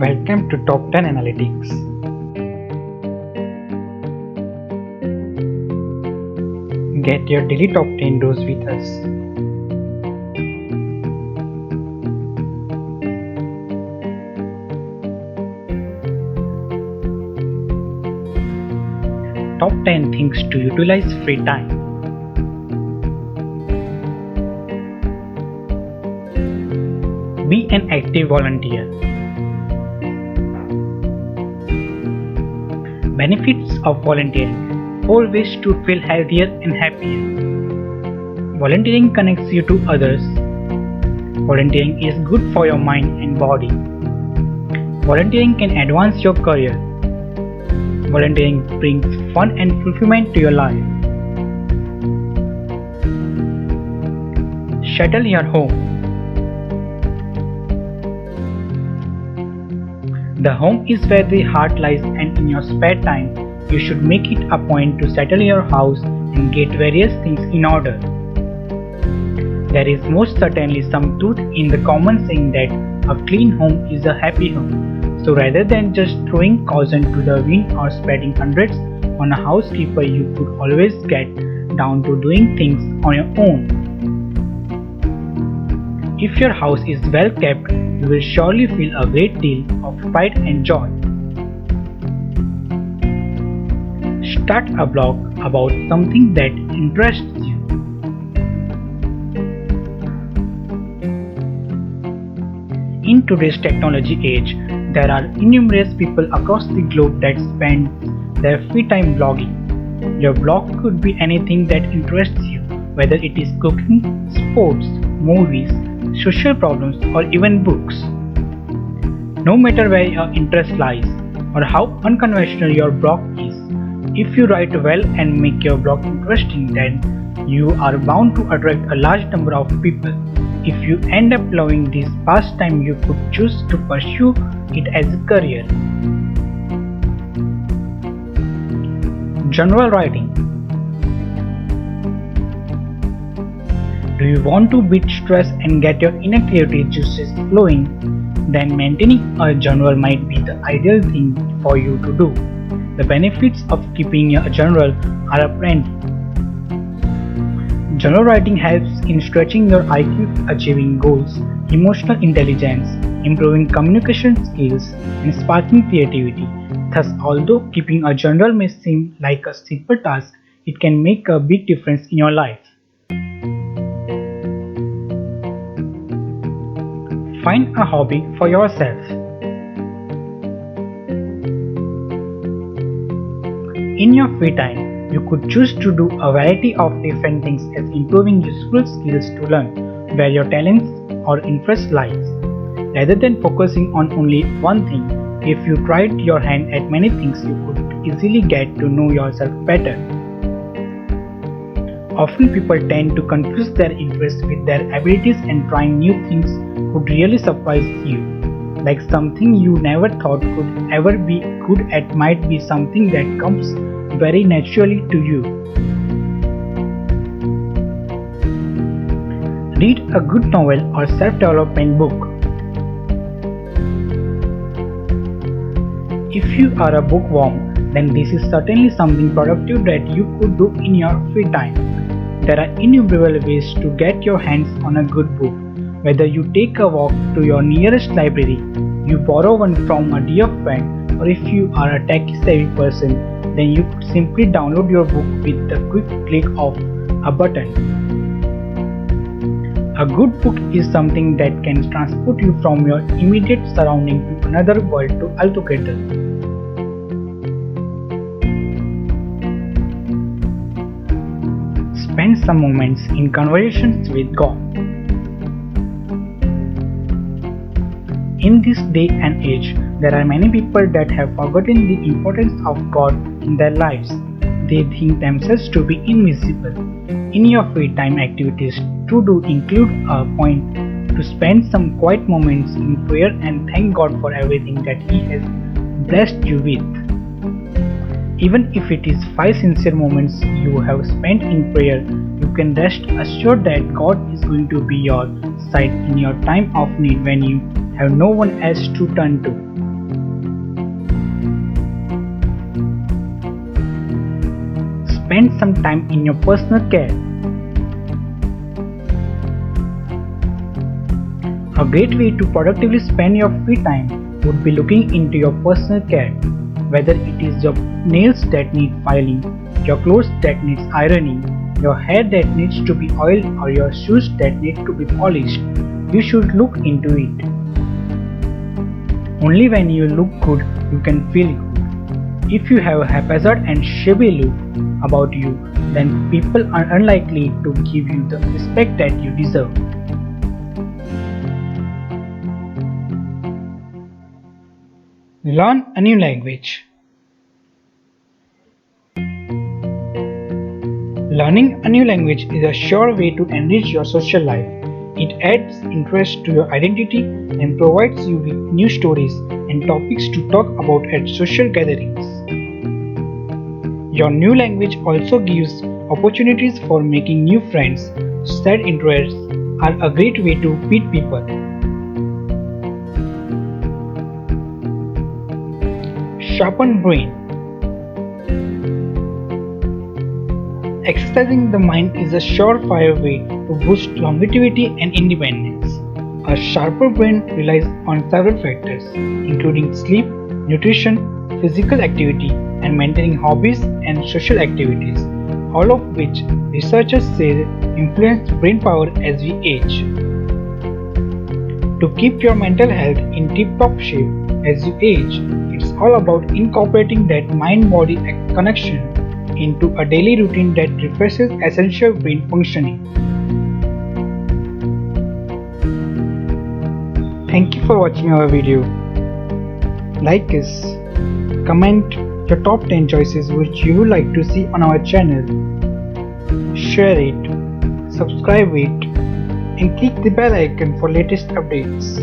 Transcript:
Welcome to Top 10 Analytics. Get your daily top 10 dose with us. Top 10 things to utilize free time. Be an active volunteer. Benefits of volunteering: 4 ways to feel healthier and happier. Volunteering connects you to others. Volunteering is good for your mind and body. Volunteering can advance your career. Volunteering brings fun and fulfillment to your life. Shuttle your home. The home is where the heart lies, and in your spare time, you should make it a point to settle your house and get various things in order. There is most certainly some truth in the common saying that a clean home is a happy home. So rather than just throwing caution to the wind or spending hundreds on a housekeeper, you could always get down to doing things on your own. If your house is well kept, you will surely feel a great deal of pride and joy. Start a blog about something that interests you. In today's technology age, there are innumerable people across the globe that spend their free time blogging. Your blog could be anything that interests you, whether it is cooking, sports, movies, social problems, or even books. No matter where your interest lies or how unconventional your blog is, if you write well and make your blog interesting, then you are bound to attract a large number of people. If you end up loving this pastime, you could choose to pursue it as a career. Journal writing. Do you want to beat stress and get your inner creativity juices flowing? Then maintaining a journal might be the ideal thing for you to do. The benefits of keeping a journal are aplenty. Journal writing helps in stretching your IQ, achieving goals, emotional intelligence, improving communication skills, and sparking creativity. Thus, although keeping a journal may seem like a simple task, it can make a big difference in your life. Find a hobby for yourself. In your free time, you could choose to do a variety of different things as improving useful skills to learn where your talents or interest lies. Rather than focusing on only one thing, if you tried your hand at many things, you could easily get to know yourself better. Often people tend to confuse their interests with their abilities, and trying new things could really surprise you. Like something you never thought could ever be good at might be something that comes very naturally to you. Read a good novel or self-development book. If you are a bookworm, then this is certainly something productive that you could do in your free time. There are innumerable ways to get your hands on a good book. Whether you take a walk to your nearest library, you borrow one from a dear friend, or if you are a tech-savvy person, then you could simply download your book with the quick click of a button. A good book is something that can transport you from your immediate surrounding to another world altogether. Spend some moments in conversations with God. In this day and age, there are many people that have forgotten the importance of God in their lives. They think themselves to be invisible. In your free time, activities to do include a point to spend some quiet moments in prayer and thank God for everything that He has blessed you with. Even if it is 5 sincere moments you have spent in prayer, you can rest assured that God is going to be your side in your time of need when you have no one else to turn to. spend some time in your personal care. A great way to productively spend your free time would be looking into your personal care, whether it is your nails that need filing, your clothes that needs ironing, your hair that needs to be oiled, or your shoes that need to be polished. You should look into it. Only when you look good, you can feel good. If you have a haphazard and shabby look about you, then people are unlikely to give you the respect that you deserve. Learn a new language. Learning a new language is a sure way to enrich your social life. It adds interest to your identity and provides you with new stories and topics to talk about at social gatherings. Your new language also gives opportunities for making new friends. Shared interests are a great way to meet people. Sharpen brain. Exercising the mind is a surefire way to boost longevity and independence. A sharper brain relies on several factors, including sleep, nutrition, physical activity, and maintaining hobbies and social activities, all of which researchers say influence brain power as we age. To keep your mental health in tip-top shape as you age, it's all about incorporating that mind-body connection into a daily routine that refreshes essential brain functioning. Thank you for watching our video. Like us, comment your top 10 choices which you would like to see on our channel. Share it, subscribe it, and click the bell icon for latest updates.